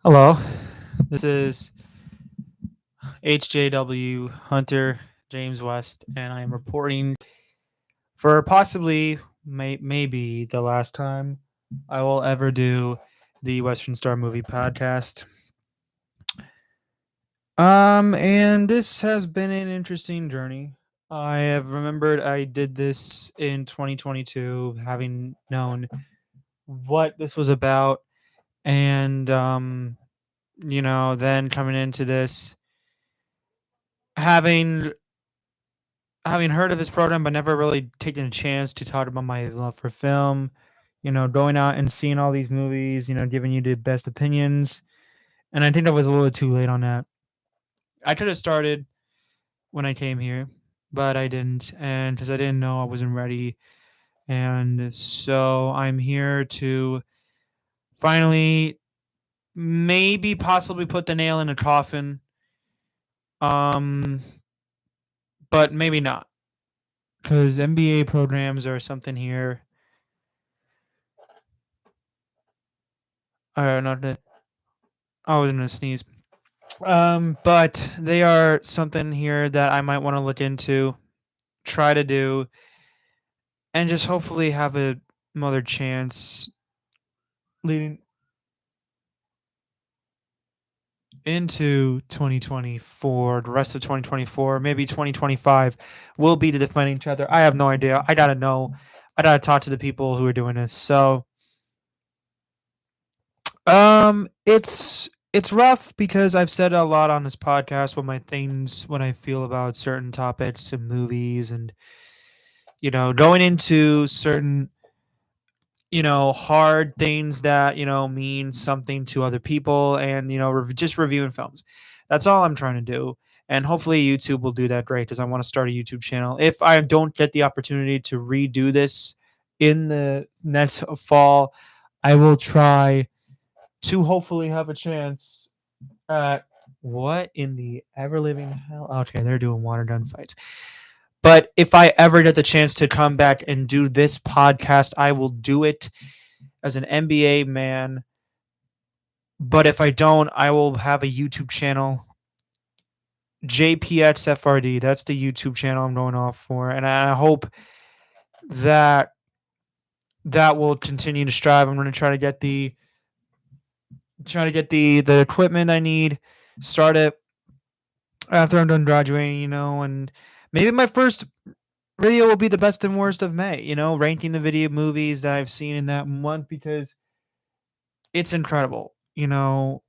Hello, this is HJW Hunter James West, and I'm reporting for possibly, maybe the last time I will ever do the Western Star Movie Podcast. And this has been an interesting journey. I have remembered I did this in 2022, having known what this was about, and then coming into this having having heard of this program but never really taken a chance to talk about my love for film, going out and seeing all these movies, giving you the best opinions. And I think I was a little too late on that. I could have started when I came here, but I didn't. And because I didn't know, I wasn't ready. And so I'm here to finally, maybe possibly put the nail in the coffin. Um, but maybe not. Because MBA programs are something here. Not that I was gonna sneeze. But they are something here that I might want to look into, try to do, and just hopefully have a mother chance leading into 2024. The rest of 2024, maybe 2025, will be the defining each other. I have no idea. I gotta know. I gotta talk to the people who are doing this. So, it's rough because I've said a lot on this podcast what my things, what I feel about certain topics and movies, and going into certain, hard things that, mean something to other people, and, just reviewing films. That's all I'm trying to do. And hopefully YouTube will do that great because I want to start a YouTube channel. If I don't get the opportunity to redo this in the next fall, I will try to hopefully have a chance at what in the ever living hell? Okay, they're doing water gun fights. But if I ever get the chance to come back and do this podcast, I will do it as an NBA man. But if I don't, I will have a YouTube channel. JPXFRD, that's the YouTube channel I'm going off for. And I hope that that will continue to strive. I'm going to try to get the equipment I need, start it after I'm done graduating, and maybe my first video will be the best and worst of May, ranking the video movies that I've seen in that month because it's incredible, and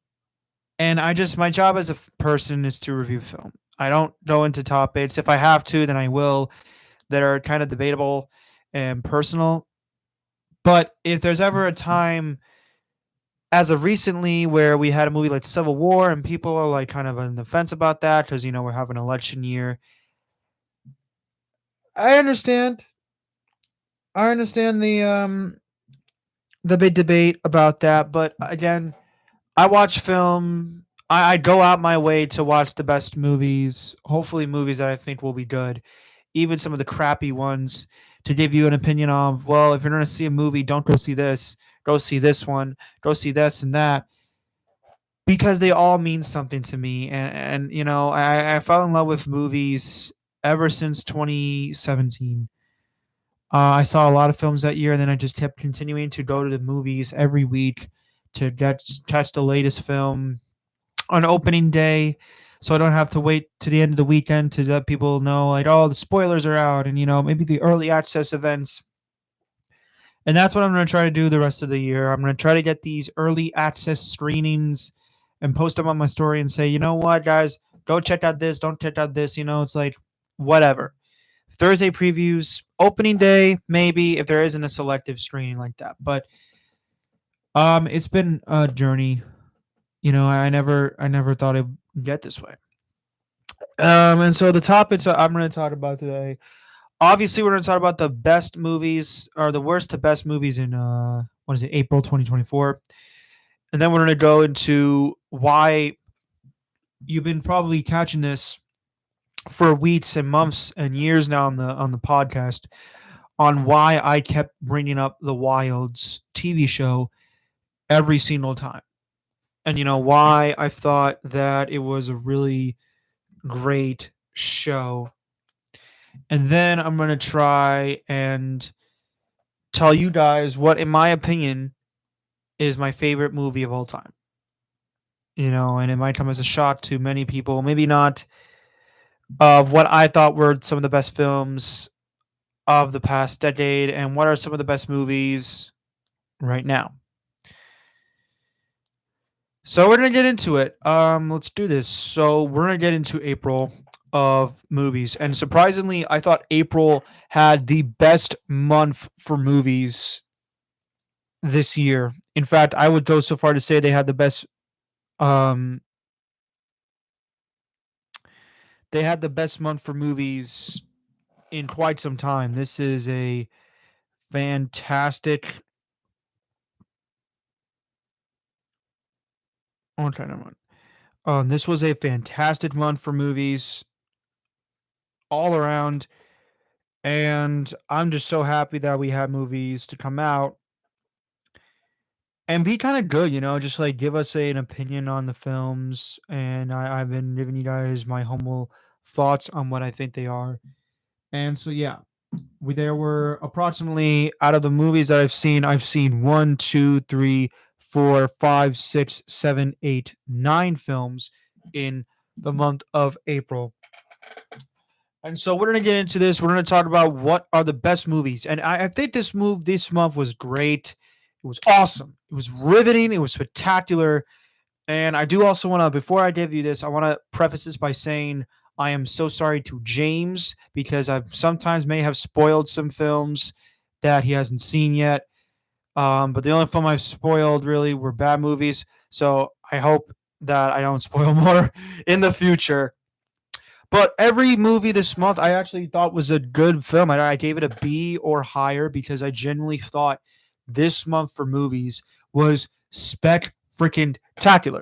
my job as a person is to review film. I don't go into topics. If I have to, then I will, that are kind of debatable and personal. But if there's ever a time, as of recently, where we had a movie like Civil War and people are like kind of on the fence about that because, we're having an election year, I understand. I understand the big debate about that, but again, I watch film. I go out my way to watch the best movies, hopefully movies that I think will be good, even some of the crappy ones, to give you an opinion of, well, if you're going to see a movie, don't go see this, go see this one, go see this and that, because they all mean something to me. And I fell in love with movies ever since 2017. I saw a lot of films that year, and then I just kept continuing to go to the movies every week to catch the latest film on opening day, so I don't have to wait to the end of the weekend to let people know, like, oh, the spoilers are out, and maybe the early access events. And that's what I'm going to try to do the rest of the year. I'm going to try to get these early access screenings and post them on my story and say, you know what, guys, go check out this, don't check out this. It's like whatever. Thursday previews, opening day, maybe, if there isn't a selective screening like that. But it's been a journey. I never thought it'd get this way. And so the topics that I'm going to talk about today, obviously, we're going to talk about the best movies, or the worst to best movies in what is it, April 2024, and then we're going to go into why you've been probably catching this for weeks and months and years now on the podcast, on why I kept bringing up the Wilds TV show every single time. and why I thought that it was a really great show. And then I'm going to try and tell you guys what, in my opinion, is my favorite movie of all time. And it might come as a shock to many people, maybe not, of what I thought were some of the best films of the past decade and what are some of the best movies right now. So we're gonna get into it. Let's do this. So we're gonna get into April of movies, and surprisingly, I thought April had the best month for movies this year. In fact, I would go so far to say um they had the best month for movies in quite some time. This is a fantastic. Okay, never mind. This was a fantastic month for movies all around, and I'm just so happy that we had movies to come out and be kind of good, just like give us an opinion on the films. And I've been giving you guys my humble thoughts on what I think they are. And so, yeah, there were approximately, out of the movies that I've seen one, two, three, four, five, six, seven, eight, nine films in the month of April. And so we're gonna get into this. We're gonna talk about what are the best movies, and I think this month was great. It was awesome. It was riveting. It was spectacular. And I do also want to, before I give you this, I want to preface this by saying I am so sorry to James because I sometimes may have spoiled some films that he hasn't seen yet. But the only film I've spoiled really were bad movies. So I hope that I don't spoil more in the future. But every movie this month I actually thought was a good film. I gave it a B or higher because I genuinely thought this month for movies was spec freaking tacular.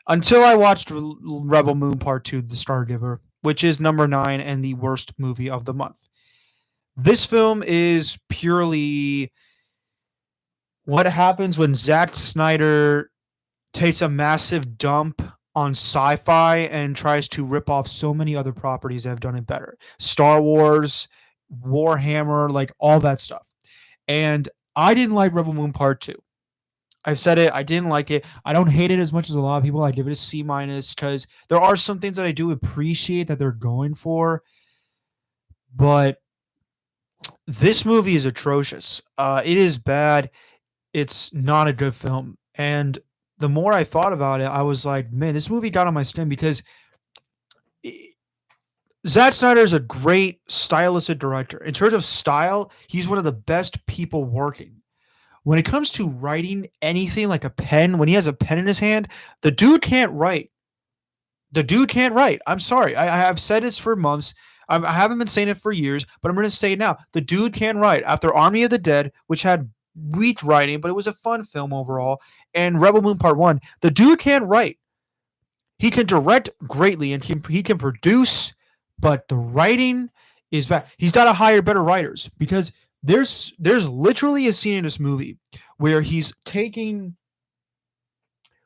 Until I watched Rebel Moon Part 2, The Stargiver, which is number 9 and the worst movie of the month. This film is purely what happens when Zack Snyder takes a massive dump on sci-fi and tries to rip off so many other properties that have done it better. Star Wars, Warhammer, like all that stuff. And I didn't like Rebel Moon Part 2. I've said it. I didn't like it. I don't hate it as much as a lot of people. I give it a C minus because there are some things that I do appreciate that they're going for, but this movie is atrocious. It is bad. It's not a good film. And the more I thought about it, I was like, man, this movie got on my skin because Zack Snyder is a great stylistic director. In terms of style, he's one of the best people working. When it comes to writing anything like a pen, when he has a pen in his hand, the dude can't write. The dude can't write. I'm sorry. I have said this for months. I haven't been saying it for years, but I'm going to say it now. The dude can't write. After Army of the Dead, which had weak writing, but it was a fun film overall, and Rebel Moon Part 1, the dude can't write. He can direct greatly and he can produce, but the writing is bad. He's got to hire better writers because there's literally a scene in this movie where he's taking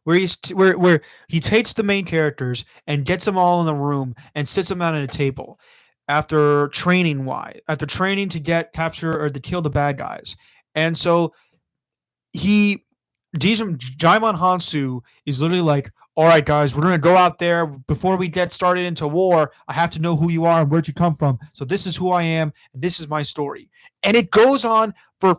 where he takes the main characters and gets them all in the room and sits them out at a table after training to get capture or to kill the bad guys. And so he Jaimon Hansu is literally like, all right, guys, we're going to go out there. Before we get started into war, I have to know who you are and where'd you come from. So this is who I am, and this is my story. And it goes on for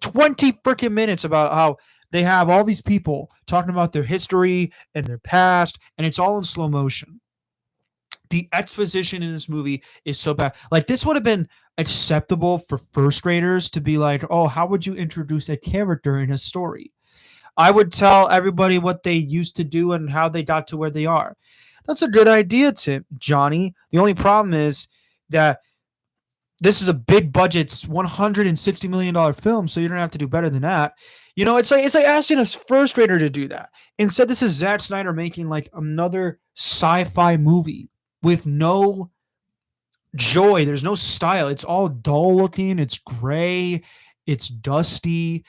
20 freaking minutes about how they have all these people talking about their history and their past, and it's all in slow motion. The exposition in this movie is so bad. Like, this would have been acceptable for first graders to be like, oh, how would you introduce a character in a story? I would tell everybody what they used to do and how they got to where they are. That's a good idea, Tim, Johnny. The only problem is that this is a big budget, $160 million film, so you don't have to do better than that. It's like asking a first grader to do that. Instead, this is Zack Snyder making like another sci-fi movie with no joy. There's no style. It's all dull looking. It's gray. It's dusty.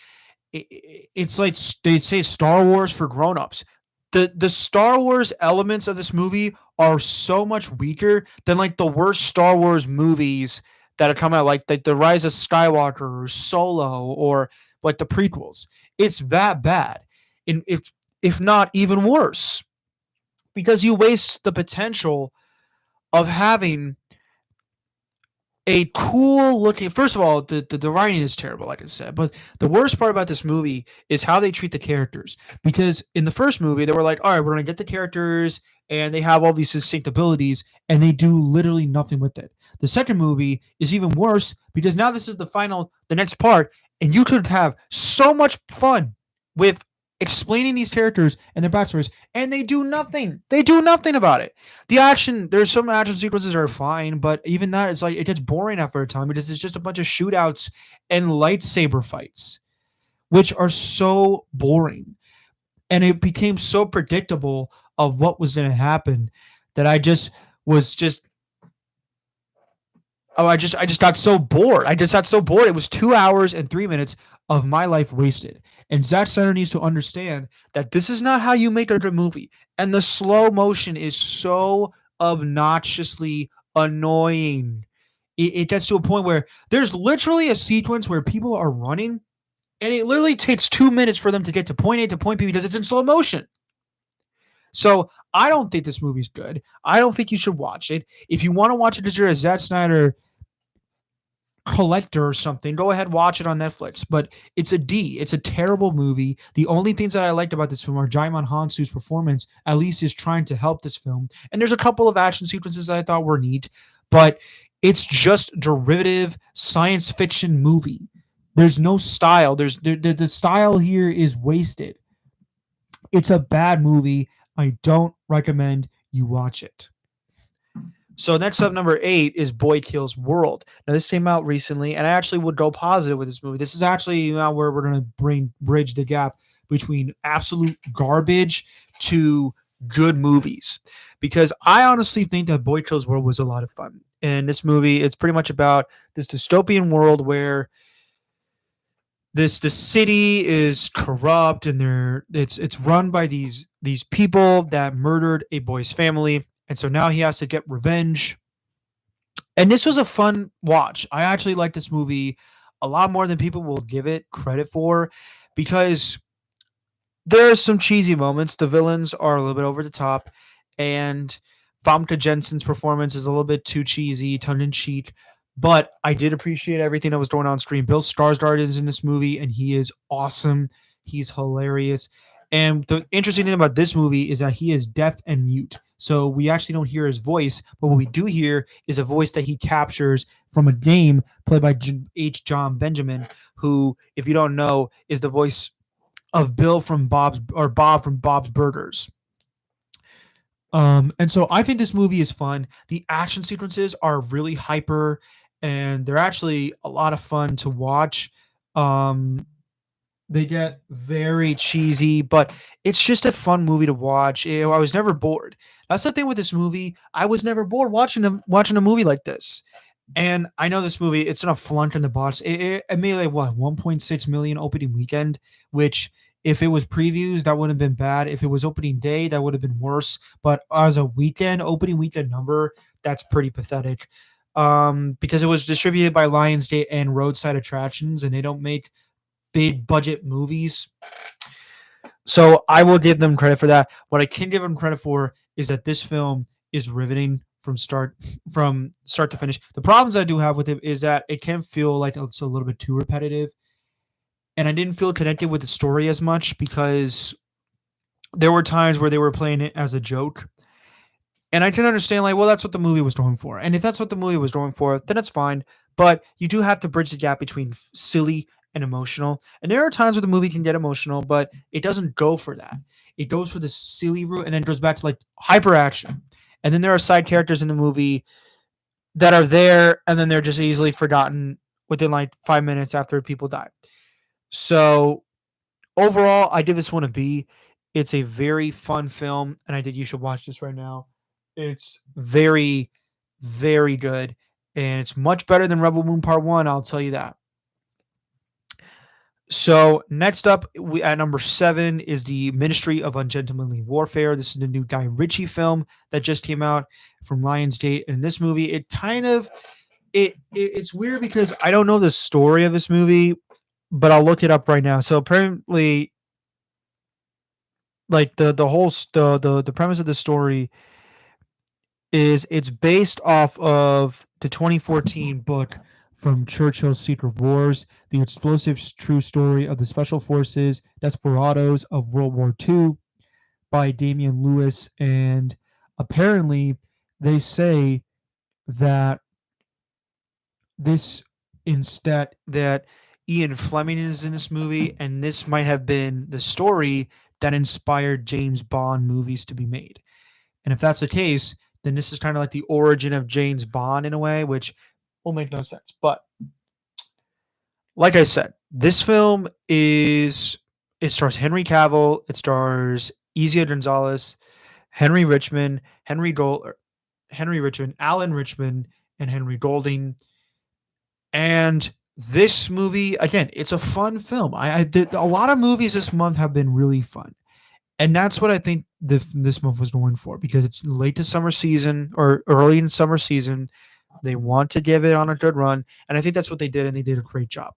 it's like they say Star Wars for grown-ups. The Star Wars elements of this movie are so much weaker than like the worst Star Wars movies that have come out, like the Rise of Skywalker or Solo or like the prequels. It's that bad, and if not even worse, because you waste the potential of having a cool looking. First of all, the writing is terrible, like I said, but the worst part about this movie is how they treat the characters, because in the first movie they were like, all right, we're gonna get the characters and they have all these distinct abilities, and they do literally nothing with it. The second movie is even worse because now this is the next part, and you could have so much fun with explaining these characters and their backstories, and they do nothing. They do nothing about it. The action, there's some action sequences are fine, but even that is like, it gets boring after a time because it's just a bunch of shootouts and lightsaber fights, which are so boring. And it became so predictable of what was going to happen that was just I just got so bored. I just got so bored. It was 2 hours and 3 minutes of my life wasted. And Zack Snyder needs to understand that this is not how you make a good movie. And the slow motion is so obnoxiously annoying. It gets to a point where there's literally a sequence where people are running, and it literally takes 2 minutes for them to get to point A to point B because it's in slow motion. So I don't think this movie's good. I don't think you should watch it. If you want to watch it because you're a Zack Snyder collector or something, go ahead, watch it on Netflix. But it's a D. It's a terrible movie. The only things that I liked about this film are Jaimon Hansu's performance. At least is trying to help this film. And there's a couple of action sequences that I thought were neat, but it's just derivative science fiction movie. There's no style. The style here is wasted. It's a bad movie. I don't recommend you watch it. So next up, number 8 is Boy Kills World. Now this came out recently, and I actually would go positive with this movie. This is actually now where we're going to bridge the gap between absolute garbage to good movies, because I honestly think that Boy Kills World was a lot of fun. And this movie, it's pretty much about this dystopian world where the city is corrupt, and it's run by these people that murdered a boy's family, and so now he has to get revenge. And this was a fun watch. I actually like this movie a lot more than people will give it credit for, because there are some cheesy moments. The villains are a little bit over the top, and Famke Jensen's performance is a little bit too cheesy, tongue in cheek. But I did appreciate everything that was going on screen. Bill Skarsgård is in this movie, and he is awesome. He's hilarious. And the interesting thing about this movie is that he is deaf and mute. So we actually don't hear his voice, but what we do hear is a voice that he captures from a game played by H. John Benjamin, who, if you don't know, is the voice of Bob from Bob's Burgers. And so I think this movie is fun. The action sequences are really hyper, and they're actually a lot of fun to watch. Um, they get very cheesy, but it's just a fun movie to watch. I was never bored. That's the thing with this movie. I was never bored watching a movie like this. And I know this movie, it's gonna flunk in the box. It made like what, 1.6 million opening weekend, which if it was previews, that wouldn't have been bad. If it was opening day, that would have been worse. But as a opening weekend number, that's pretty pathetic. Because it was distributed by Lionsgate and Roadside Attractions, and they don't make big budget movies. So I will give them credit for that. What I can give them credit for is that this film is riveting from start to finish. The problems I do have with it is that it can feel like it's a little bit too repetitive, and I didn't feel connected with the story as much because there were times where they were playing it as a joke. And I can understand, like, well, that's what the movie was going for. And if that's what the movie was going for, then it's fine. But you do have to bridge the gap between silly and emotional. And there are times where the movie can get emotional, but it doesn't go for that. It goes for the silly route and then goes back to like hyper action. And then there are side characters in the movie that are there, and then they're just easily forgotten within like 5 minutes after people die. So overall, I give this one a B. It's a very fun film, and I think you should watch this right now. It's very, very good, and it's much better than Rebel Moon Part 1, I'll tell you that. So next up, we at number 7 is the Ministry of Ungentlemanly Warfare. This is the new Guy Ritchie film that just came out from Lionsgate. And in this movie, it kind of it's weird because I don't know the story of this movie, but I'll look it up right now. So apparently, like the whole the premise of the story is it's based off of the 2014 book from Churchill's Secret Wars, the explosive true story of the special forces desperados of World War II by Damian Lewis. And apparently, they say that this instead that Ian Fleming is in this movie, and this might have been the story that inspired James Bond movies to be made. And if that's the case, then this is kind of like the origin of James Bond in a way, which will make no sense. But like I said, this film is it stars Henry Cavill, it stars Ezia Gonzalez, Henry Richmond, Henry Richmond, Alan Richmond, and Henry Golding. And this movie, again, it's a fun film. I did a lot of movies this month have been really fun. And that's what I think this month was going for because it's late to summer season or early in summer season. They want to give it on a good run, and I think that's what they did, and they did a great job.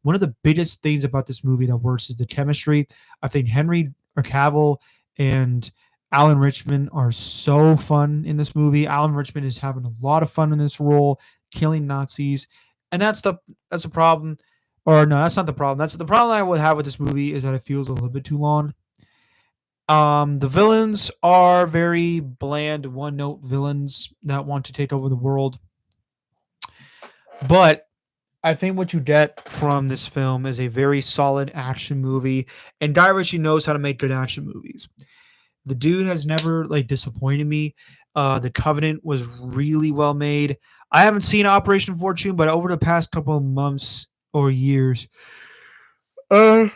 One of the biggest things about this movie that works is the chemistry. I think Henry Cavill and Alan Richmond are so fun in this movie. Alan Richmond is having a lot of fun in this role, killing Nazis, and that's the problem. Or no, that's not the problem. That's the problem I would have with this movie is that it feels a little bit too long. The villains are very bland, one note villains that want to take over the world. But I think what you get from this film is a very solid action movie, and Guy Ritchie knows how to make good action movies. The dude has never like disappointed me. The Covenant was really well made. I haven't seen Operation Fortune, but over the past couple of months or years, uh,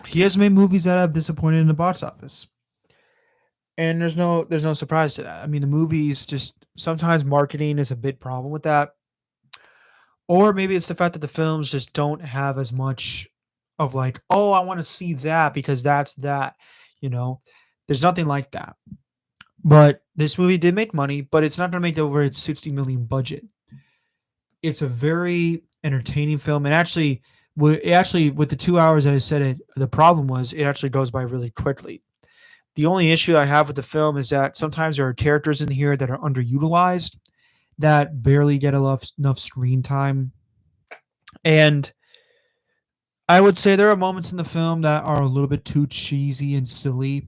he has made movies that have disappointed in the box office. And there's no surprise to that. I mean, the movies just sometimes marketing is a big problem with that, or maybe it's the fact that the films just don't have as much of like, oh, I want to see that because that's that, you know. There's nothing like that. But this movie did make money, but it's not going to make over its 60 million budget. It's a very entertaining film, and actually with the 2 hours that I said it, the problem was it actually goes by really quickly. The only issue I have with the film is that sometimes there are characters in here that are underutilized that barely get enough screen time. And I would say there are moments in the film that are a little bit too cheesy and silly.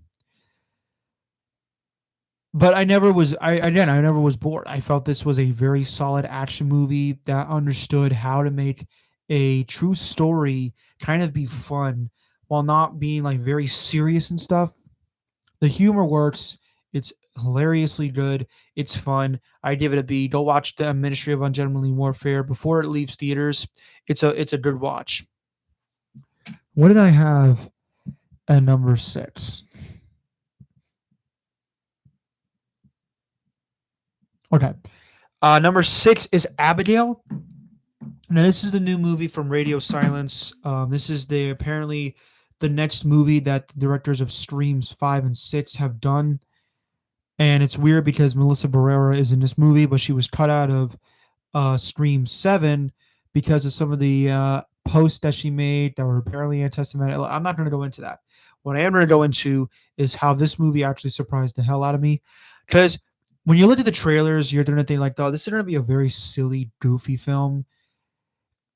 But I never was bored. I felt this was a very solid action movie that understood how to make a true story kind of be fun while not being like very serious and stuff. The humor works. It's hilariously good. It's fun. I give it a B. Go watch the Ministry of Ungentlemanly Warfare before it leaves theaters. It's a good watch. What did I have at number 6? Okay. Number 6 is Abigail. Now this is the new movie from Radio Silence. This is apparently the next movie that the directors of Streams 5 and 6 have done. And it's weird because Melissa Barrera is in this movie, but she was cut out of Scream 7 because of some of the posts that she made that were apparently anti-Semitic. I'm not going to go into that. What I am going to go into is how this movie actually surprised the hell out of me. Because when you look at the trailers, you're going to think like, oh, this is going to be a very silly, goofy film.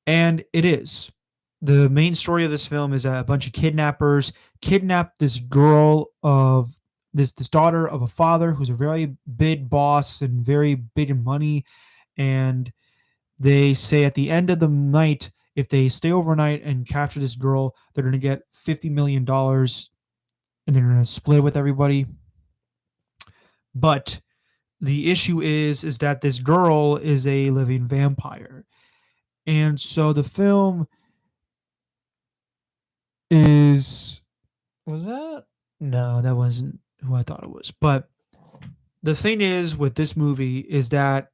And it is. The main story of this film is that a bunch of kidnappers kidnap this girl of this daughter of a father who's a very big boss and very big in money. And they say at the end of the night, if they stay overnight and capture this girl, they're going to get $50 million and they're going to split it with everybody. But the issue is that this girl is a living vampire. And so the film was that? No, that wasn't who I thought it was. But the thing is with this movie is that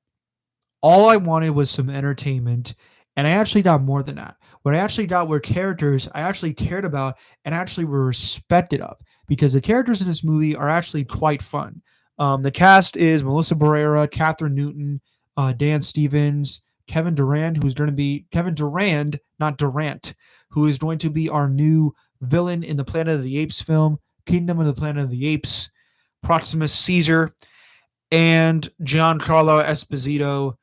All I wanted was some entertainment, and I actually got more than that. What I actually got were characters I actually cared about and actually were respected of, because the characters in this movie are actually quite fun. The cast is Melissa Barrera, Catherine Newton, Dan Stevens, Kevin Durand, who's going to be Kevin Durand, not Durant, who is going to be our new villain in the Planet of the Apes film, Kingdom of the Planet of the Apes, Proximus Caesar, and Giancarlo Esposito,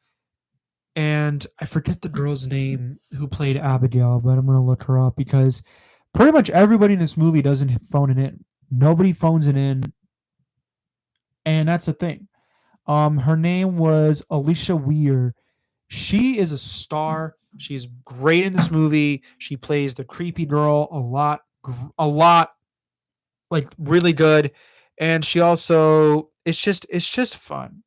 and I forget the girl's name who played Abigail, but I'm gonna look her up because pretty much everybody in this movie doesn't phone it in. Nobody phones it in, and that's the thing. Her name was Alicia Weir. She is a star. She's great in this movie. She plays the creepy girl a lot, like really good, and she also it's just fun.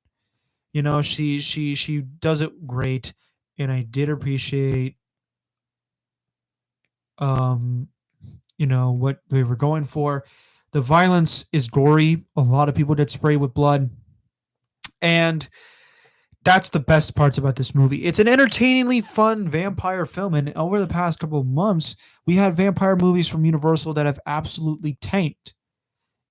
She does it great, and I did appreciate um what they were going for. The violence is gory. A lot of people get sprayed with blood, and that's the best parts about this movie. It's an entertainingly fun vampire film, and over the past couple of months, we had vampire movies from Universal that have absolutely tanked.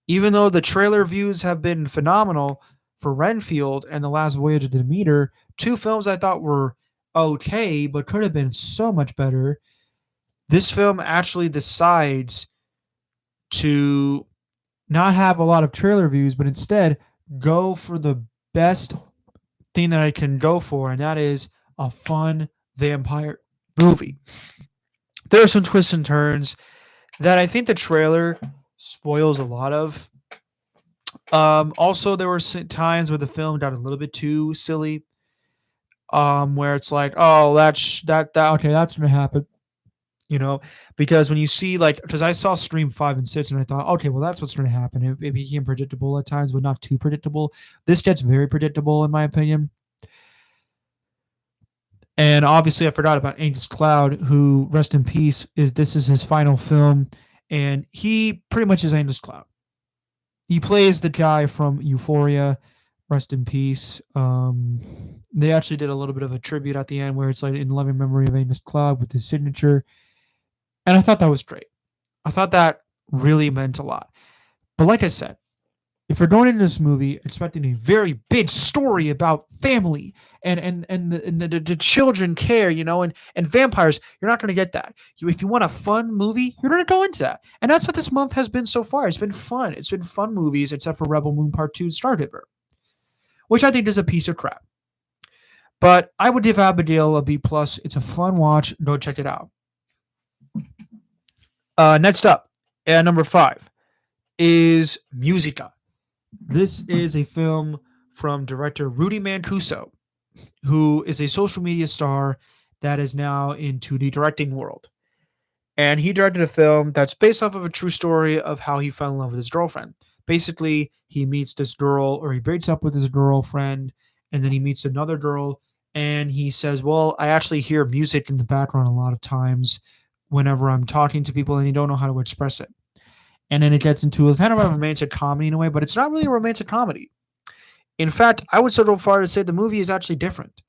Even though the trailer views have been phenomenal for Renfield and The Last Voyage of Demeter, two films I thought were okay, but could have been so much better. This film actually decides to not have a lot of trailer views, but instead go for the best thing that I can go for, and that is a fun vampire movie. There are some twists and turns that I think the trailer spoils a lot of. Also, there were times where the film got a little bit too silly, where it's like, oh, that okay, that's gonna happen. you know, because when you see like, because I saw Stream 5 and 6 and I thought, okay, well, that's what's going to happen. It became predictable at times, but not too predictable. This gets very predictable, in my opinion. And obviously, I forgot about Angus Cloud, who, rest in peace, this is his final film, and he pretty much is Angus Cloud. He plays the guy from Euphoria. Rest in peace. They actually did a little bit of a tribute at the end where it's like in loving memory of Angus Cloud with his signature. And I thought that was great. I thought that really meant a lot. But like I said, if you're going into this movie expecting a very big story about family and the children care, and vampires, you're not going to get that. If you want a fun movie, you're going to go into that. And that's what this month has been so far. It's been fun. It's been fun movies, except for Rebel Moon Part 2 Stargiver, which I think is a piece of crap. But I would give Abigail a B+. It's a fun watch. Go check it out. Next up, at number 5, is Musica. This is a film from director Rudy Mancuso, who is a social media star that is now into the directing world. And he directed a film that's based off of a true story of how he fell in love with his girlfriend. Basically, he meets this girl, or he breaks up with his girlfriend, and then he meets another girl, and he says, well, I actually hear music in the background a lot of times whenever I'm talking to people, and you don't know how to express it. And then it gets into a kind of a romantic comedy in a way, but it's not really a romantic comedy. In fact, I would go far to say the movie is actually different.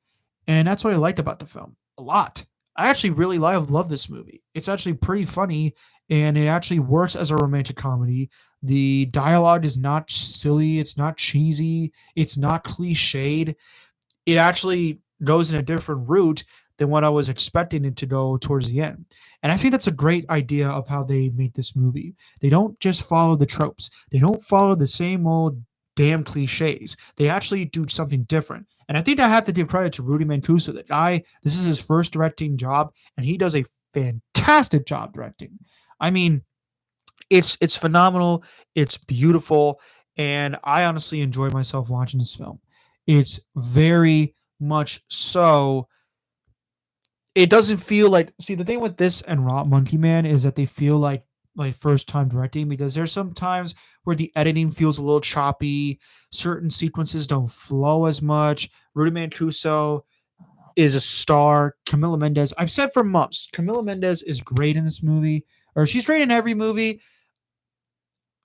And that's what I liked about the film a lot. I actually really love this movie. It's actually pretty funny, and it actually works as a romantic comedy. The dialogue is not silly, it's not cheesy, it's not cliched. It actually goes in a different route than what I was expecting it to go towards the end. And I think that's a great idea of how they made this movie. They don't just follow the tropes. They don't follow the same old damn cliches. They actually do something different. And I think I have to give credit to Rudy Mancuso. The guy, this is his first directing job, and he does a fantastic job directing. I mean, it's phenomenal, it's beautiful, and I honestly enjoy myself watching this film. It's very much so. It doesn't feel like, see, the thing with this and Monkey Man is that they feel like first time directing, because there's some times where the editing feels a little choppy, certain sequences don't flow as much. Rudy Mancuso is a star. Camila Mendes, I've said for months, Camila Mendes is great in this movie, or she's great in every movie.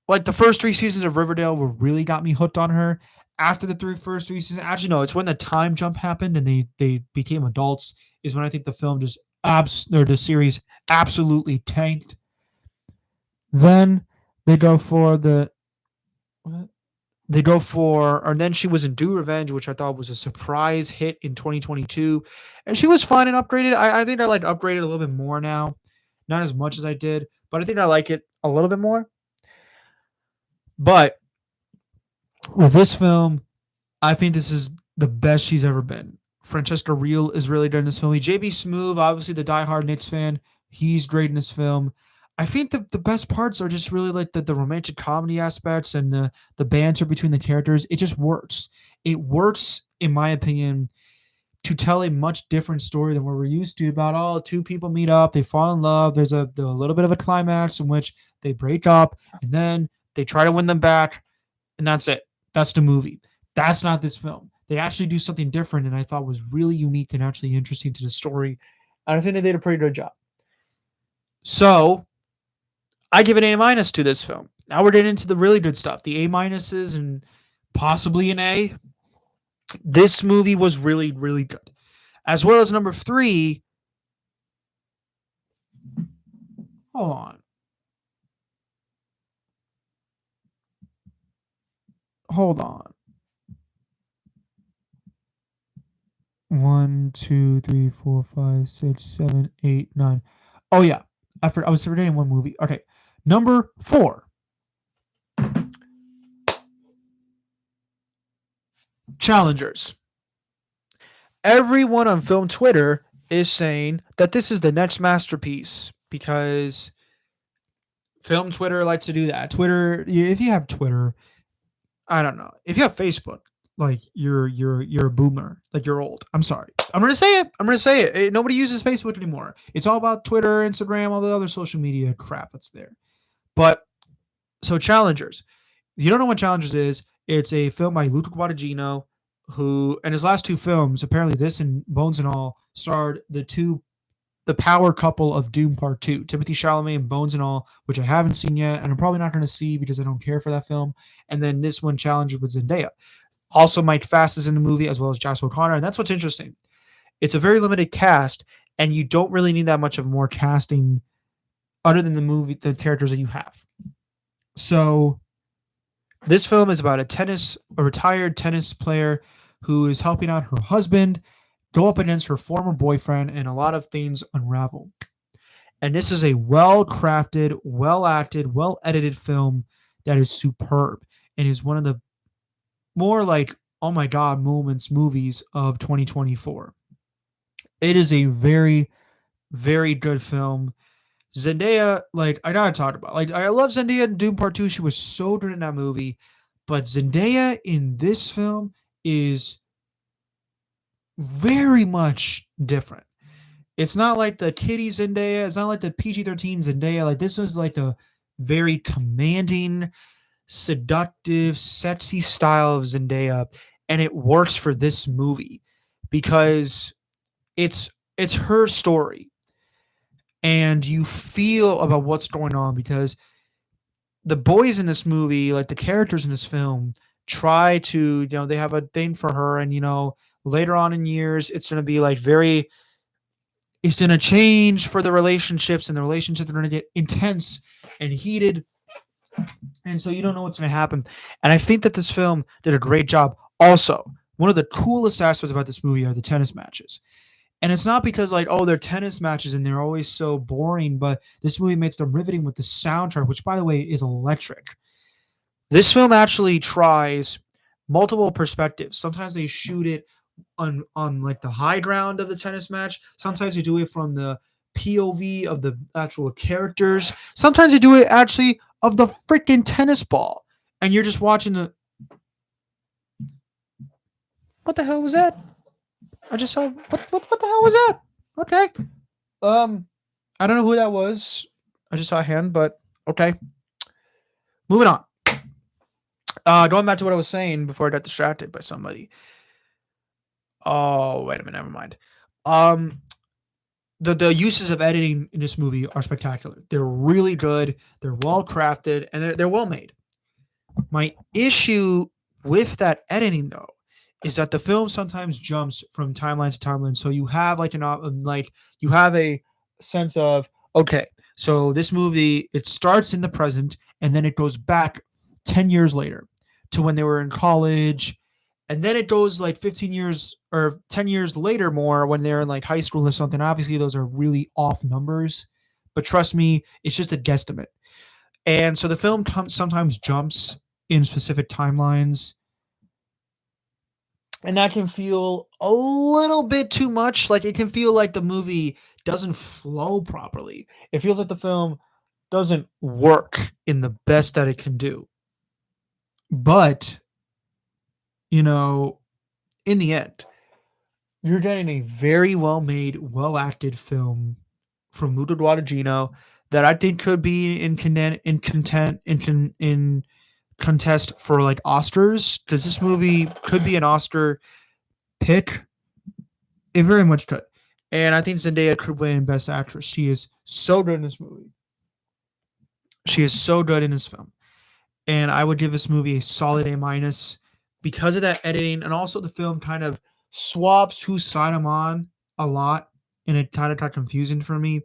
Like the first 3 seasons of Riverdale were really got me hooked on her. after the first three seasons. Actually, no, it's when the time jump happened and they became adults. Is when I think the film just or the series absolutely tanked. Then they go for the they go for, and then she was in Do Revenge, which I thought was a surprise hit in 2022, and she was fine and upgraded. I think I like upgraded a little bit more now, not as much as I did, but I think I like it a little bit more. But with this film, I think this is the best she's ever been. Francesca Reel is really good in this film. JB Smoove, obviously the diehard Knicks fan, he's great in this film. I think the best parts are just really like the romantic comedy aspects and the banter between the characters. It just works. It works, in my opinion, to tell a much different story than what we're used to about, oh, two people meet up, they fall in love, there's a little bit of a climax in which they break up, and then they try to win them back, and that's it. That's the movie. That's not this film. They actually do something different, and I thought was really unique and actually interesting to the story. And I think they did a pretty good job. So I give an A minus to this film. Now we're getting into the really good stuff, the A minuses and possibly an A. This movie was really, really good. As well as number 3. Hold on. Hold on. 1, 2, 3, 4, 5, 6, 7, 8, 9. Oh yeah, I was forgetting one movie. Okay, number 4. Challengers. Everyone on film Twitter is saying that this is the next masterpiece because film Twitter likes to do that. Twitter, if you have Twitter, I don't know. If you have Facebook, like you're a boomer, like you're old. I'm sorry. I'm gonna say it. Nobody uses Facebook anymore. It's all about Twitter, Instagram, all the other social media crap that's there. But so Challengers. If you don't know what Challengers is, it's a film by Luca Guadagnino, who, and his last 2 films, apparently this and Bones and All, starred the power couple of Doom Part 2, Timothy Chalamet and Bones and All, which I haven't seen yet, and I'm probably not going to see because I don't care for that film. And then this one, Challenger, with Zendaya. Also, Mike Fass is in the movie, as well as Josh O'Connor, and that's what's interesting. It's a very limited cast, and you don't really need that much of more casting other than the characters that you have. So this film is about a retired tennis player who is helping out her husband go up against her former boyfriend, and a lot of things unravel. And this is a well-crafted, well-acted, well-edited film that is superb and is one of the more like, oh my God movies of 2024. It is a very, very good film. Zendaya, like, I gotta talk about, like, I love Zendaya in Doom Part 2. She was so good in that movie. But Zendaya in this film is very much different. It's not like the kiddie Zendaya. It's not like the PG-13 Zendaya. Like, this was like a very commanding, seductive, sexy style of Zendaya. And it works for this movie because it's her story. And you feel about what's going on because the boys in this movie, like the characters in this film, try to, they have a thing for her. And, later on in years, it's going to be like it's going to change for the relationships, and the relationships are going to get intense and heated. And so you don't know what's going to happen. And I think that this film did a great job. Also, one of the coolest aspects about this movie are the tennis matches. And it's not because, like, oh, they're tennis matches and they're always so boring, but this movie makes them riveting with the soundtrack, which, by the way, is electric. This film actually tries multiple perspectives. Sometimes they shoot it on like the high ground of the tennis match. Sometimes they do it from the POV of the actual characters. Sometimes they do it actually of the freaking tennis ball. And you're just watching the... What the hell was that? I just saw... What the hell was that? Okay. I don't know who that was. I just saw a hand, but okay. Moving on. Going back to what I was saying before I got distracted by somebody. Oh, wait a minute. Never mind. The uses of editing in this movie are spectacular. They're really good. They're well crafted, and they're well made. My issue With that editing though, is that the film sometimes jumps from timeline to timeline. So you have like like you have a sense of, okay, so this movie, it starts in the present and then it goes back 10 years later to when they were in college, and then it goes like 15 years or 10 years later more when they're in like high school or something. Obviously those are really off numbers, but trust me, it's just a guesstimate. And so the film sometimes jumps in specific timelines, and that can feel a little bit too much. Like, it can feel like the movie doesn't flow properly. It feels like the film doesn't work in the best that it can do. But, you know, in the end, you're getting a very well made, well acted film from Ludo Guadagnino that I think could be in contest for like Oscars, because this movie could be an Oscar pick. It very much could. And I think Zendaya could win Best Actress. She is so good in this movie. She is so good in this film. And I would give this movie a solid A minus because of that editing. And also the film kind of swaps whose side I'm on a lot. And it kind of got confusing for me.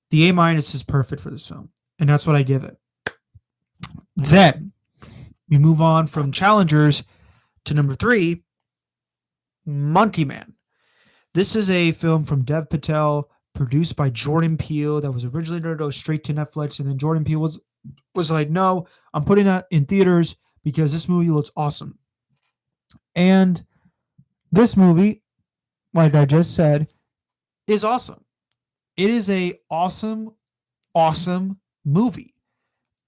The A minus is perfect for this film. And that's what I give it. Then we move on from challengers to number 3, Monkey Man. This is a film from Dev Patel, produced by Jordan Peele, that was originally going to go straight to Netflix, and then Jordan Peele was like, no, I'm putting that in theaters because this movie looks awesome. And this movie, like I just said, is awesome. It is a awesome, awesome movie.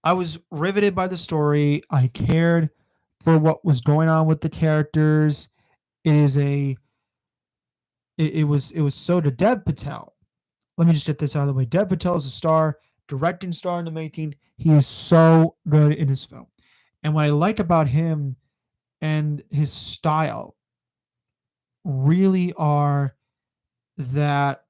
I was riveted by the story. I cared for what was going on with the characters. It was so to Dev Patel. Let me just get this out of the way. Dev Patel is a star, directing star in the making. He is so good in his film. And what I like about him and his style really are that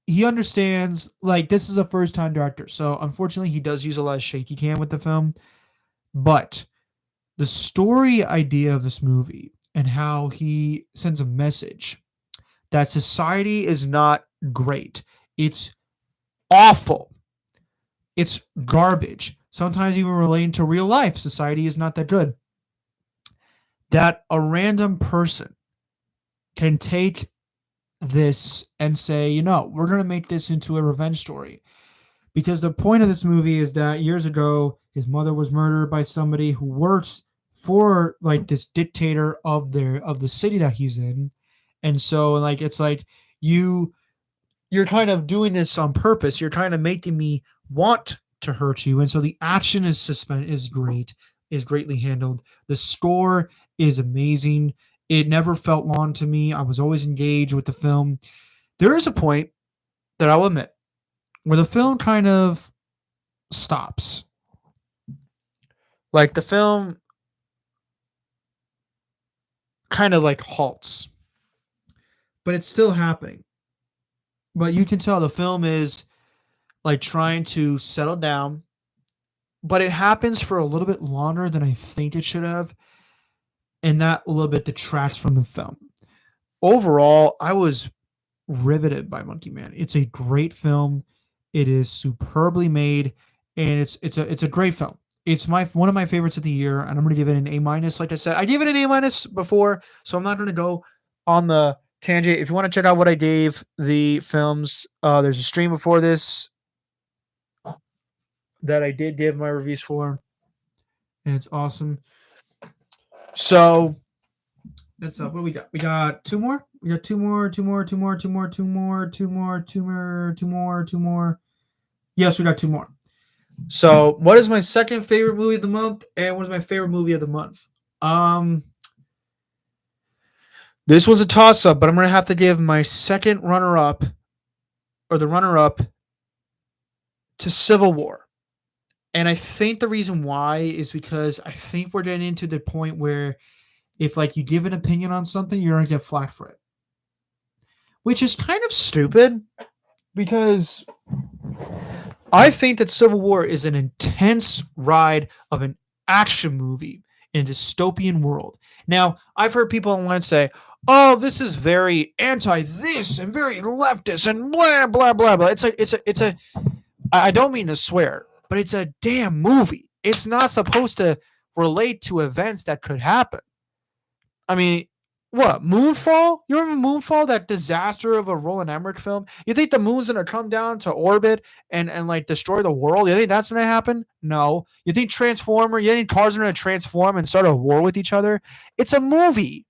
he understands, like, this is a first time director. So unfortunately he does use a lot of shaky cam with the film, but the story idea of this movie and how he sends a message that society is not great. It's awful. It's garbage. Sometimes even relating to real life, society is not that good. That a random person can take this and say, we're going to make this into a revenge story. Because the point of this movie is that years ago, his mother was murdered by somebody who works for like this dictator of the city that he's in. And so like, it's like you're kind of doing this on purpose. You're kind of making me want to hurt you. And so the action is greatly handled. The score is amazing. It never felt long to me. I was always engaged with the film. There is a point that I will admit where the film kind of stops. Like the film kind of like halts. But it's still happening. But you can tell the film is like trying to settle down. But it happens for a little bit longer than I think it should have. And that a little bit detracts from the film. Overall, I was riveted by Monkey Man. It's a great film. It is superbly made, and it's a great film. It's one of my favorites of the year, and I'm going to give it an A minus. Like I said, I gave it an A minus before, so I'm not going to go on the tangent. If you want to check out what I gave the films, there's a stream before this that I did give my reviews for, and it's awesome. So that's what do we got? We got two more. We got two more. Yes, we got two more. So, what is my second favorite movie of the month, and what is my favorite movie of the month? This was a toss-up, but I'm gonna have to give my second runner-up, or the runner-up, to Civil War. And I think the reason why is because I think we're getting into the point where if like you give an opinion on something, you're gonna get flack for it, which is kind of stupid because I think that Civil War is an intense ride of an action movie in a dystopian world. Now, I've heard people online say, "Oh, this is very anti this and very leftist and blah blah blah blah." It's a I don't mean to swear, but it's a damn movie. It's not supposed to relate to events that could happen. I mean, what Moonfall? You remember Moonfall, that disaster of a Roland Emmerich film? You think the moon's gonna come down to orbit and like destroy the world? You think that's gonna happen? No. You think Transformer? You think cars are gonna transform and start a war with each other? It's a movie.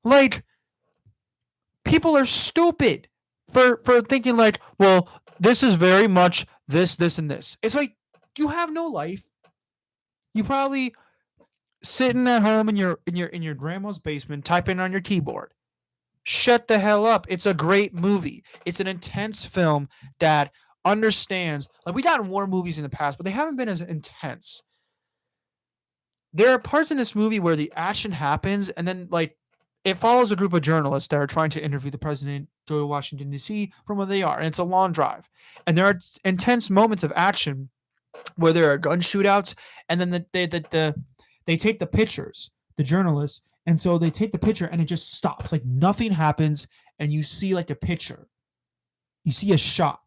Like, people are stupid for thinking like, well, this is very much this, this, and this. It's like you have no life. You probably sitting at home in your grandma's basement typing on your keyboard. Shut the hell up. It's a great movie. It's an intense film that understands, like, we got war movies in the past, but they haven't been as intense. There are parts in this movie where the action happens and then like it follows a group of journalists that are trying to interview the president, George Washington D.C., from where they are, and it's a long drive. And there are intense moments of action where there are gun shootouts, and then they take the pictures, the journalists, and so they take the picture and it just stops, like nothing happens, and you see like the picture, you see a shot,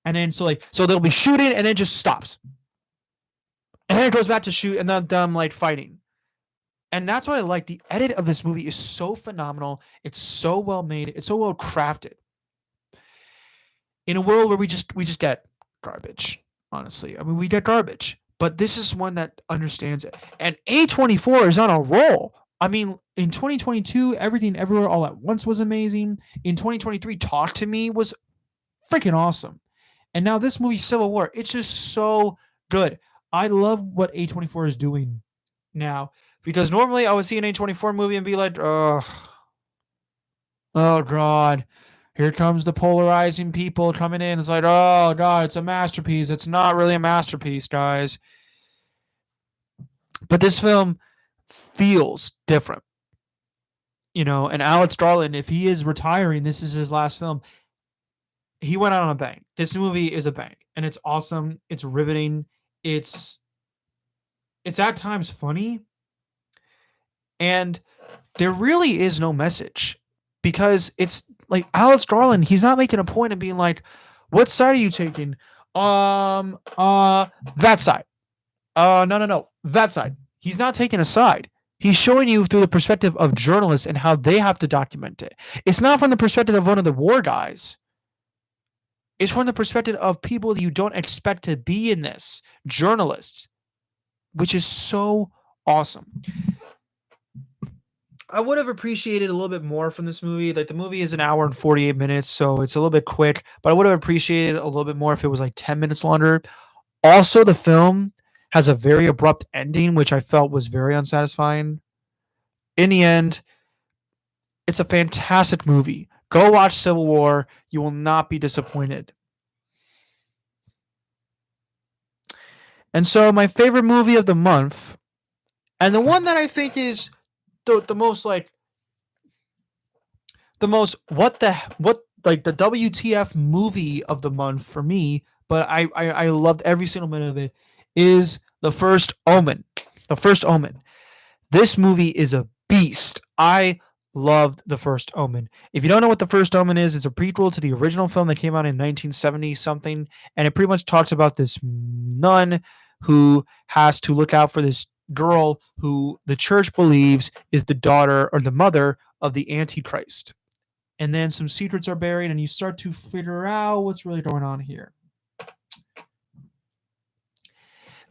and then so they'll be shooting and then it just stops, and then it goes back to shoot, and then them like fighting. And that's what I like. The edit of this movie is so phenomenal. It's so well made. It's so well crafted. In a world where we just get garbage, honestly. I mean, we get garbage. But this is one that understands it. And A24 is on a roll. I mean, in 2022, Everything Everywhere All at Once was amazing. In 2023, Talk to Me was freaking awesome. And now this movie, Civil War, it's just so good. I love what A24 is doing now, because normally I would see an A24 movie and be like, oh God, here comes the polarizing people coming in. It's like, oh God, it's a masterpiece. It's not really a masterpiece, guys. But this film feels different. And Alex Garland, if he is retiring, this is his last film. He went out on a bang. This movie is a bang, and it's awesome. It's riveting. It's at times funny, and there really is no message, because it's like Alex Garland, he's not making a point of being like, what side are you taking? That side. No, that side. He's not taking a side. He's showing you through the perspective of journalists and how they have to document it. It's not from the perspective of one of the war guys. It's from the perspective of people that you don't expect to be in this, journalists, which is so awesome. I would have appreciated a little bit more from this movie. Like, the movie is an hour and 48 minutes, so it's a little bit quick, but I would have appreciated a little bit more if it was like 10 minutes longer. Also, the film has a very abrupt ending, which I felt was very unsatisfying. In the end, it's a fantastic movie. Go watch Civil War. You will not be disappointed. And so my favorite movie of the month, and the one that I think is the most like the most what like the WTF movie of the month for me, but I loved every single minute of it, is The First Omen. The First Omen. This movie is a beast. I loved The First Omen. If you don't know what The First Omen is, it's a prequel to the original film that came out in 1970 something, and it pretty much talks about this nun who has to look out for this girl who the church believes is the daughter or the mother of the Antichrist. And then some secrets are buried, and you start to figure out what's really going on here.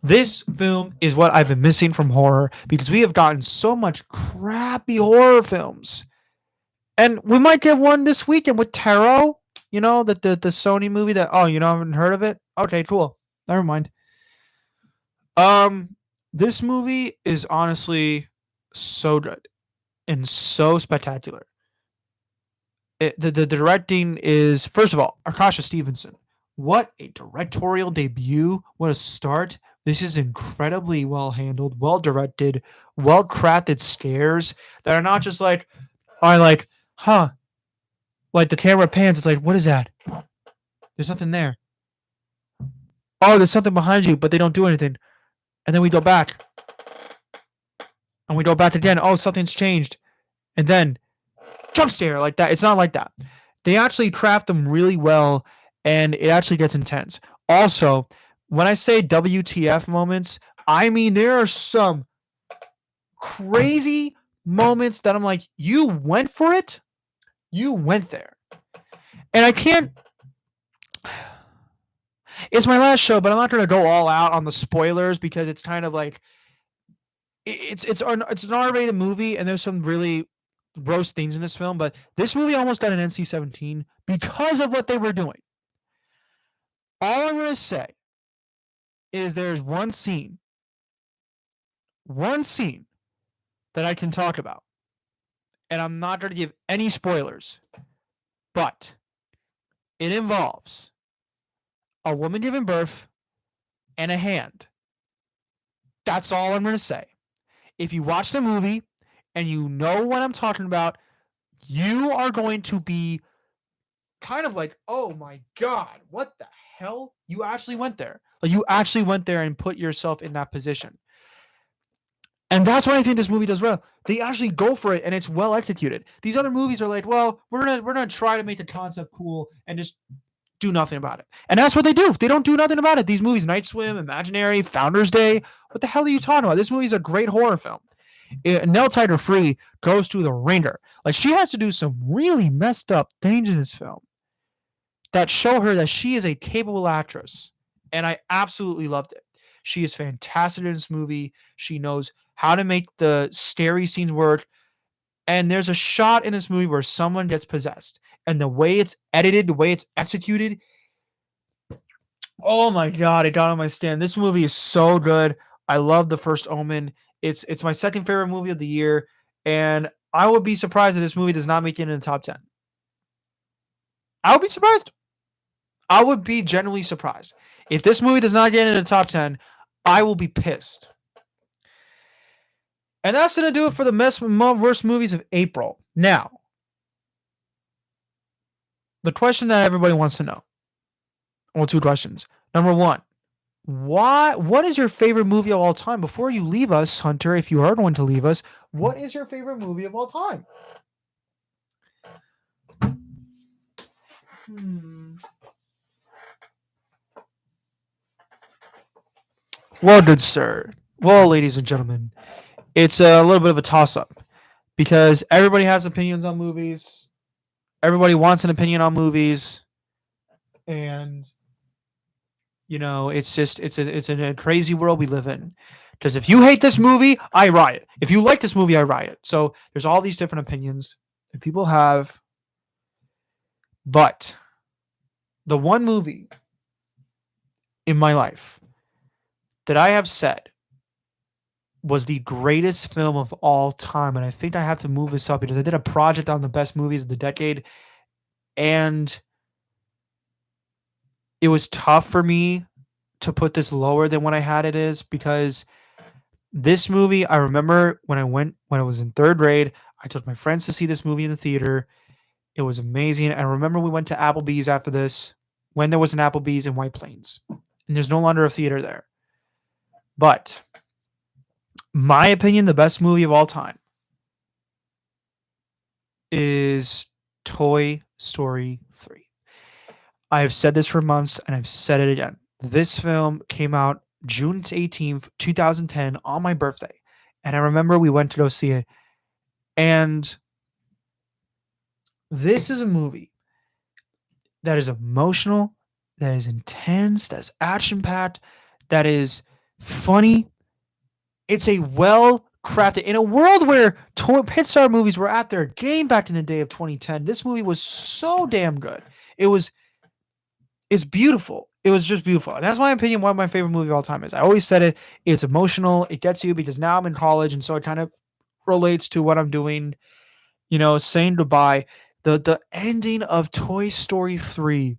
This film is what I've been missing from horror, because we have gotten so much crappy horror films. And we might get one this weekend with Tarot, the Sony movie that, oh, you haven't heard of it? Okay, cool. Never mind. This movie is honestly so good and so spectacular. The directing is, first of all, Akasha Stevenson. What a directorial debut. What a start. This is incredibly well handled, well directed, well crafted scares that are not just like, like the camera pans. It's like, what is that? There's nothing there. Oh, there's something behind you, but they don't do anything. And then we go back. And we go back again. Oh, something's changed. And then jump scare like that. It's not like that. They actually craft them really well, and it actually gets intense. Also, when I say WTF moments, I mean there are some crazy moments that I'm like, you went for it? You went there. And I can't. It's my last show, but I'm not going to go all out on the spoilers because it's kind of like it's an R-rated movie, and there's some really gross things in this film. But this movie almost got an NC-17 because of what they were doing. All I'm going to say is there's one scene that I can talk about, and I'm not going to give any spoilers, but it involves a woman giving birth and a hand. That's all I'm going to say. If you watch the movie and you know what I'm talking about, you are going to be kind of like, oh my God, what the hell? You actually went there. Like, you actually went there and put yourself in that position. And that's what I think this movie does well. They actually go for it, and it's well executed. These other movies are like, well, we're gonna try to make the concept cool and just do nothing about it. And that's what they do. They don't do nothing about it. These movies, Night Swim, Imaginary, Founders Day, what the hell are you talking about? This movie's a great horror film. Nell Tiger Free goes to the ringer. Like, she has to do some really messed up things in this film that show her that she is a capable actress. And I absolutely loved it. She is fantastic in this movie. She knows how to make the scary scenes work. And there's a shot in this movie where someone gets possessed. And the way it's edited, the way it's executed, oh my God, it got on my stand. This movie is so good. I love The First Omen. It's my second favorite movie of the year. And I would be surprised if this movie does not make it in the top 10. I would be surprised. I would be genuinely surprised. If this movie does not get in the top 10, I will be pissed. And that's going to do it for the worst movies of April. Now, the question that everybody wants to know. Well, two questions. Number one, what is your favorite movie of all time? Before you leave us, Hunter, if you are going to leave us, what is your favorite movie of all time? Well, good sir. Well, ladies and gentlemen, it's a little bit of a toss-up because everybody has opinions on movies. Everybody wants an opinion on movies, and it's a crazy world we live in. Because if you hate this movie, I riot. If you like this movie, I riot. So there's all these different opinions that people have. But the one movie in my life that I have said was the greatest film of all time, and I think I have to move this up because I did a project on the best movies of the decade, and it was tough for me to put this lower than what I had it is because this movie, I remember when I was in third grade, I took my friends to see this movie in the theater. It was amazing. I remember we went to Applebee's after this when there was an Applebee's in White Plains, and there's no longer a theater there. But my opinion, the best movie of all time is Toy Story 3. I have said this for months, and I've said it again. This film came out June 18th, 2010, on my birthday. And I remember we went to go see it. And this is a movie that is emotional, that is intense, that's action-packed, that is funny. It's a well-crafted, in a world where Pixar movies were at their game back in the day of 2010, this movie was so damn good. It's beautiful. It was just beautiful. And that's my opinion, one of my favorite movies of all time is. I always said it. It's emotional. It gets you because now I'm in college, and so it kind of relates to what I'm doing, saying goodbye. The ending of Toy Story 3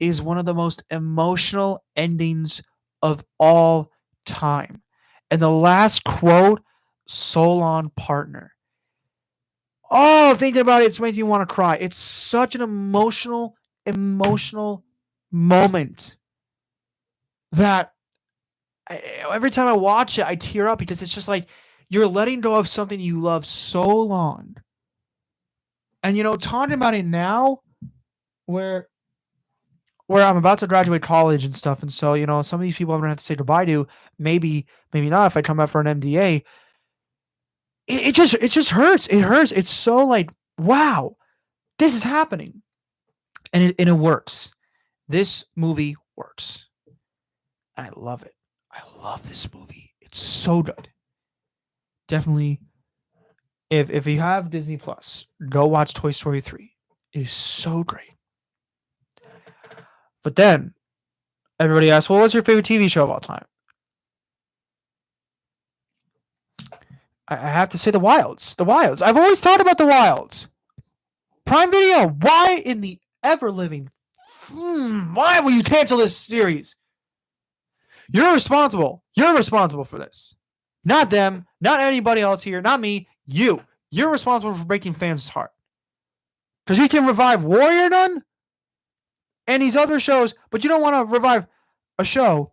is one of the most emotional endings of all time. And the last quote, "So long, partner." Oh, thinking about it, it's making me want to cry. It's such an emotional moment that every time I watch it, I tear up because it's just like you're letting go of something you love so long. And talking about it now, where I'm about to graduate college and stuff, and so some of these people I'm gonna have to say goodbye to. Maybe, maybe not if I come out for an MDA. It just hurts. It hurts. It's so like, wow, this is happening, and it works. This movie works. I love it. I love this movie. It's so good. Definitely, if you have Disney Plus, go watch Toy Story 3. It is so great. But then everybody asks, well, what's your favorite TV show of all time? I have to say The Wilds. The Wilds. I've always thought about The Wilds. Prime Video. Why in the ever living? Why will you cancel this series? You're responsible. You're responsible for this. Not them. Not anybody else here. Not me. You. You're responsible for breaking fans' heart. Because you can revive Warrior Nun and these other shows, but you don't want to revive a show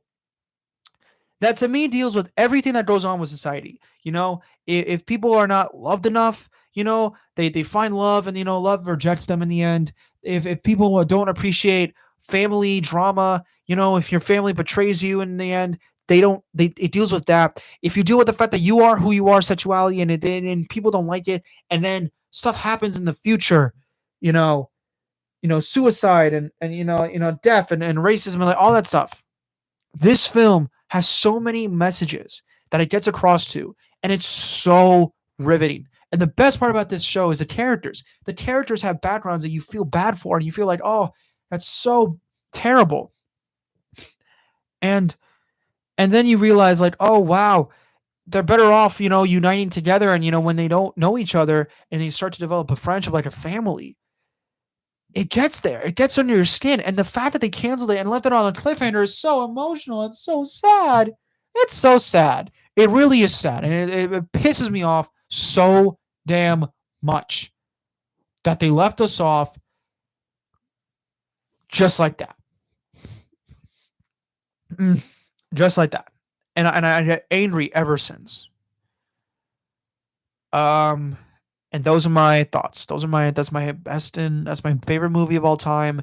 that to me deals with everything that goes on with society. If people are not loved enough, they find love and love rejects them in the end. If people don't appreciate family drama, if your family betrays you in the end, it deals with that. If you deal with the fact that you are who you are, sexuality, and people don't like it, and then stuff happens in the future, suicide and death and racism and like all that stuff. This film has so many messages that it gets across to, and it's so riveting. And the best part about this show is the characters. The characters have backgrounds that you feel bad for, and you feel like, oh, that's so terrible. And then you realize, like, oh wow, they're better off, uniting together. And when they don't know each other, and they start to develop a friendship like a family, it gets there. It gets under your skin. And the fact that they canceled it and left it on a cliffhanger is so emotional. It's so sad. It's so sad. It really is sad. And it pisses me off so damn much that they left us off just like that. Just like that. And I get angry ever since. And those are my thoughts. That's my favorite movie of all time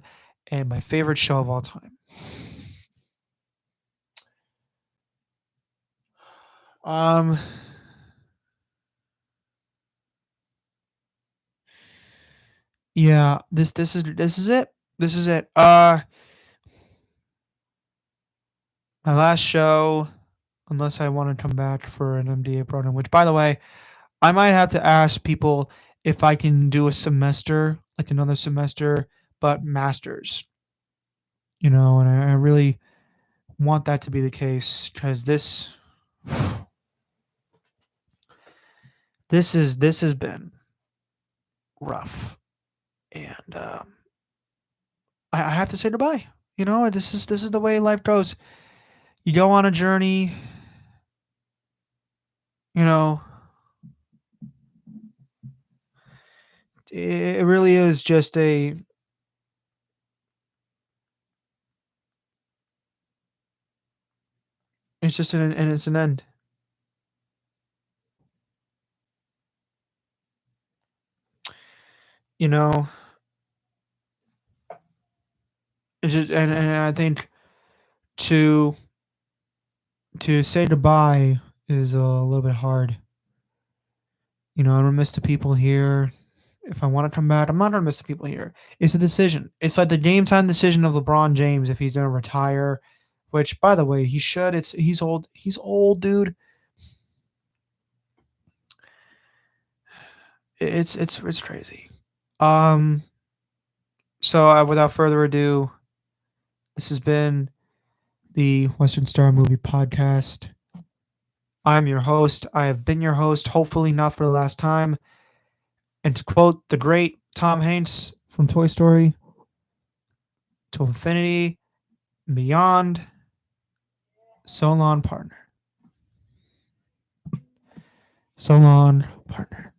and my favorite show of all time. Yeah, this is it. This is it. My last show, unless I want to come back for an MDA program, which by the way, I might have to ask people if I can do a semester, like another semester, but masters. And I really want that to be the case because this has been rough, and I have to say goodbye. This is the way life goes. You go on a journey. It really is just it's just it's an end. It's just, and I think to say goodbye is a little bit hard. I don't miss the people here. If I want to come back, I'm not gonna miss the people here. It's a decision. It's like the game time decision of LeBron James if he's gonna retire, which by the way he should. He's old. He's old, dude. It's crazy. So without further ado, this has been the Western Star Movie Podcast. I'm your host. I have been your host, hopefully not for the last time. And to quote the great Tom Hanks from Toy Story, to infinity and beyond, so long, partner. So long, partner.